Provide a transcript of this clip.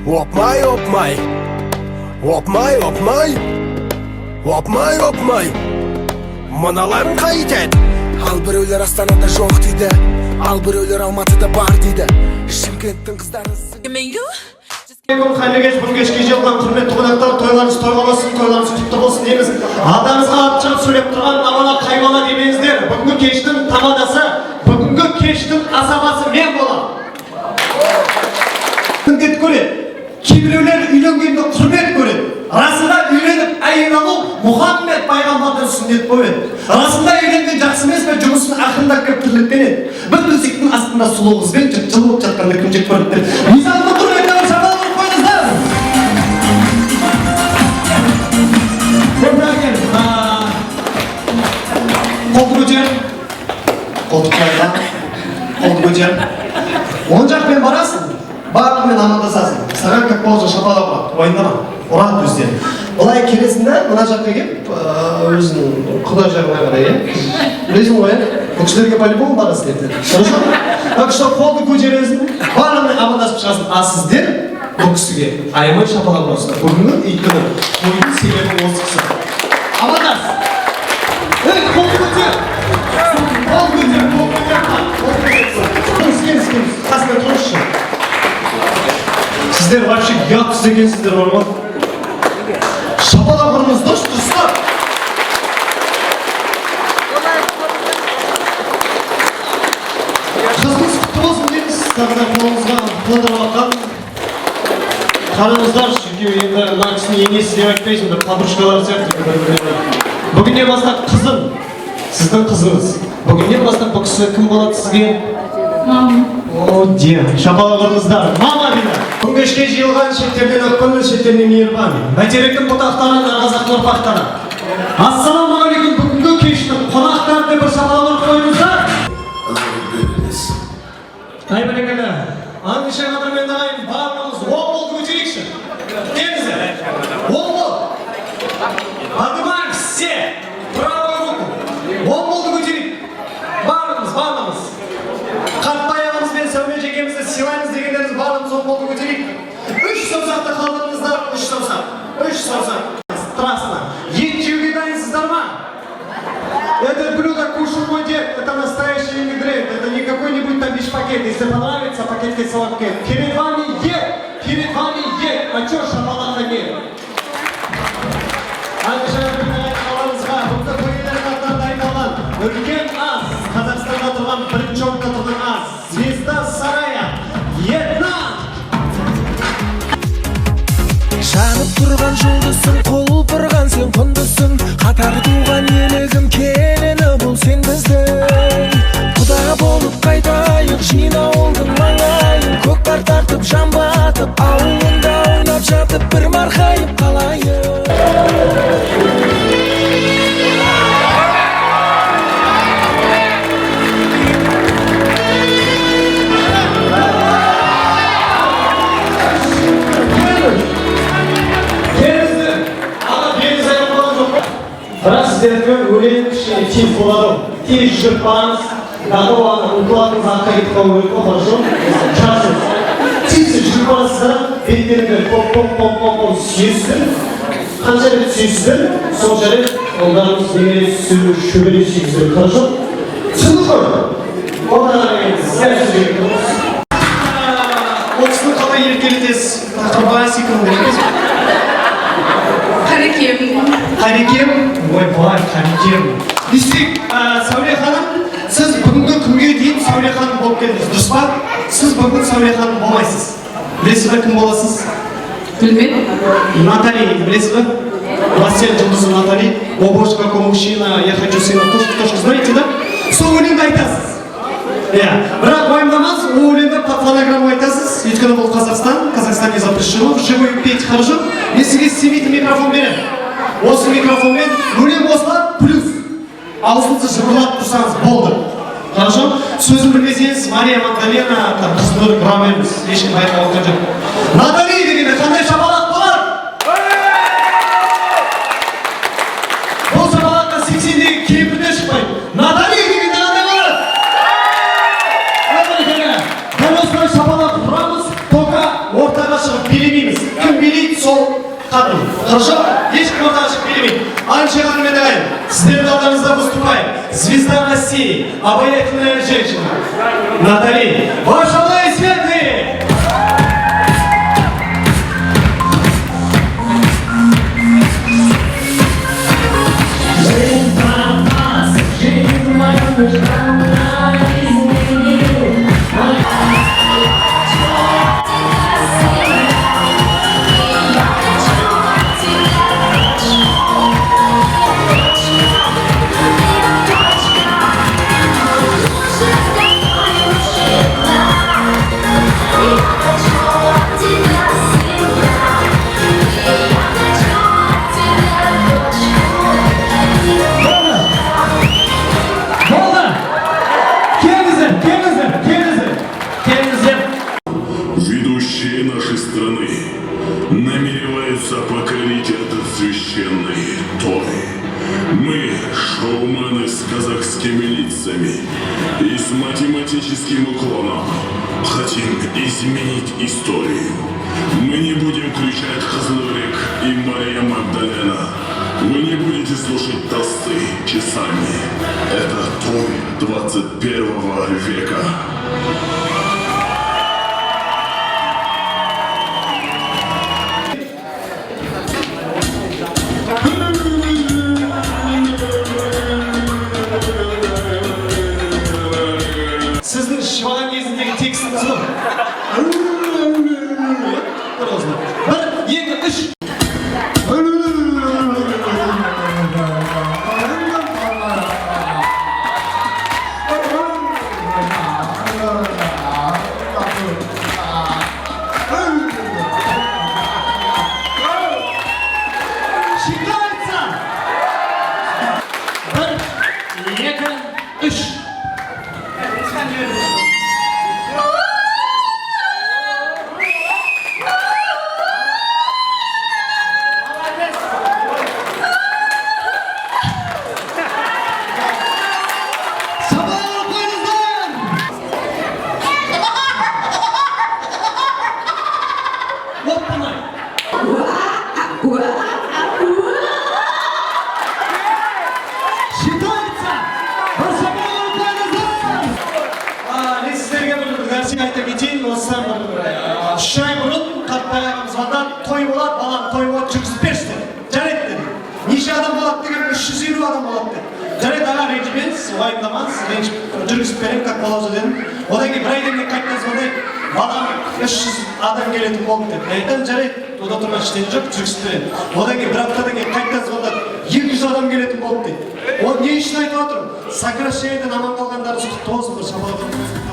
Опмай, опмай, опмай, опмай, опмай, опмай. Мыналарың қайтеді. Ал біреулер Астанада жоқ дейді, ал біреулер Алматыда бар дейді. Шымкенттің қыздары Қайырлы кеш, бұл кешке жиылған құрметті қонақтар, тойларыңыз тойға болсын, тойларыңыз құтты болсын дейміз. Алдыңызға ат шығып сөйлеп тұрған амана қаймана демеңіздер. Бүгінгі кештің тамадасы, бүгінгі кештің асабасы мен боламын. Міндет көреді, кейбіреулер үйленгенде құрмет көреді. Расында үйленіп әйел алу Мұхаммед пайғамбардан сүннет болып. Расында үйленген жақсы емес пе, жұмысын ақырындап кеп тірлікпенеді. Бір төсектің астында сұлу қызбен жып-жылы болып жатқанда кім жек көріпті. Мизанды құрметті шапалақ ұрып қойыңыздар. Қолды көтер. Қолды қайда. Қолды көтер. Оң жақпен барасың, барлығымен амандасасың. Саған как болжа шапалақ ұрады, ойындама. Ұрады өздері. Олай келесінде мына жаққа келіп, өзінің құда жағына қарай, білесің ғой, бұл кісілерге по-любому барасың ертең. Хорошо? Так что қолды көтересің, барлығымен амандасып шығасың. А сіздер бұл кісіге аямай шапалақ ұрасыздар. Бүгінгі өйткені тойдың себебі осы кісі. Амандас! Ей, қолды көтер! Қолды көтер, қолды көтер! Скеміз, қасына тұрыңызшы. Сіздер вообще ұят істегенсіздер бар ма? Шапалақ ұрыңыз, дұрыстап! Қызыңыз құтты болсын дейміз, тағыда қолыңызға қылдырып атқан. Қараңыздар, енді мына кісінің енесі деп айтпайсың, бір подружкалар сияқты. Бүгіннен бастап қызым, сіздің қызыңыз. Бүгіннен бастап бұл кісі кім болады сізге? Мама. О, дем, шапалақ ұрыңыздар. Мама дейді. Бүгінгі кешке жиылған шеттерден өкпелі, шеттерден мейірбан. Бәйтеректің бұтақтары, нарғазақтың ұрпақтары. Ассалаумағалейкум, бүгінгі кештің қонақтарды бір шапалақ ұрып қойыңыздар. Ай бәрекелі, аңдыша қадырмен дағайын, барлығымыз оң болды көтерейікші. Деңіздер, оң болды. Поднимаем все правую руку. Оң болды көтерейік. Барлығымыз. Қатты аяғымызбен сәуле жекемізді сыйлаймыз дегендеріңіз барлығымыз оң болды көтерейік. 3 саусақты қалдырыңыздар, 3 саусақ. 3 саусақ. Страстно. Ет жеуге дайынсыздар ма? Это блюдо кушал мой дед, это настоящий ингредиент, это не какой-нибудь там бич-пакет. Если понравится, пакетки солодкет. Перед вами ед, а чё шапалаха нет? Үлкен ас, Қазақстанда тұрған бірінші орында тұрған ас, звезда сарая, Вьетнам! Жанып тұрған жұлдызсың, қол бұрған сен құндызсың. Қатар туған елігім келені бұл сен біздің. Құда болып қайтайық, жина олдың маңайын. Көкпар тартып, жан батып, ауылында ойнап жатып, бір марқайып қалайық. Бірақ сіздердің өлең кішкене тез болады. Тез жүріп бараңыз, дағы ұмтылатыңыз артқа кетіп қалу керек қой, хорошо? Шарсыз. Тез жүріп барасыздар, беттеріңді поп-поп-поп-поп сүйесіздер. Қанша рет сүйесіздер, сонша рет қолдарыңыз немере шөбере сүйесіздер, хорошо? Түсінді ғой? Қолдарға келіңіз, сәл сөзге тұрыңыз. Ол кісінің қалай еркелетесіз, тақырбай секунд емес. Қарекем? Ой, бай, қарекем. Десек, Сәуле ханым, сіз бүгінгі күнге дейін Сәуле ханым болып келдіңіз, дұрыс па? Сіз бүгін Сәуле ханым болмайсыз. Білесіз бе, кім боласыз? Білмедім. Натали, білесіз бе? Властелин жұлдызы Натали. О, боже, какой мужчина, я хочу сына. Точка, знаете, да? Сол өлеңді айтасыз. Бірақ уайымдамаңыз, ол өлеңді по фонограмма айтасыз. Өйткені бұл Қазақстан, Қазақстан не запрещено, живой петь хорошо. Мен сізге істемейтін микрофон беремін. Осы микрофонмен өлең осылап, плюс аузыңызды жыбырлап тұрсаңыз болды. Хорошо? Сөзін білмесеңіз, Мария Магдалена, Қызнұр, Грамеріміз, ешкім байқап отқан жоқ. Натали дегенде қандай шапалақ болады? Бұл шапалаққа 80-дегі кемпірде шықпайды. Натали дегенде қандай болады? Дәл осылай шапалақ ұрамыз, тоқа ортаға шығып билемейміз. Кім билейді, сол қатын. Хорошо? Ешкім ортаншық билемейді. Анча ханым Эдагай, сіздердің алдарыңызда выступает звезда России, обаятельная женщина. Натали, ваши аплодисменты! Ведущие нашей страны намереваются покорить этот священный той. Мы, шоумены с казахскими лицами и с математическим уклоном, хотим изменить историю. Мы не будем кричать Хазлурик и Мария Магдалена. Вы не будете слушать тосты часами. Это той 21 века. Сіздің шываған кезіндегі текстіңіз ғой. Бір, екі, үш. Считается! Бір, екі, үш. Үш ай бұрын Қартбай ағам звондап, той болады, балам той болады, жүргізіп берші деді. Жарайды деді. Неше адам болады деген, 350 адам болады деді. Жарайды аға ренжімеңіз, уайымдамаңыз, жүргізіп беремін, как болады дедім. Одан кейін бір айдан кейін қайтадан звондайды, балам 300 адам келетін болды деді. Айтам жарайды, ода тұрған ештеңе жоқ, жүргізіп беремін. Одан кейін бір аптадан кейін қайтадан звондады, 200 адам келетін болды дейді. Ол не үшін айтып отырмын? Сокращениеден аман қалғандарыңыз құтты болсын, бір шапалақ.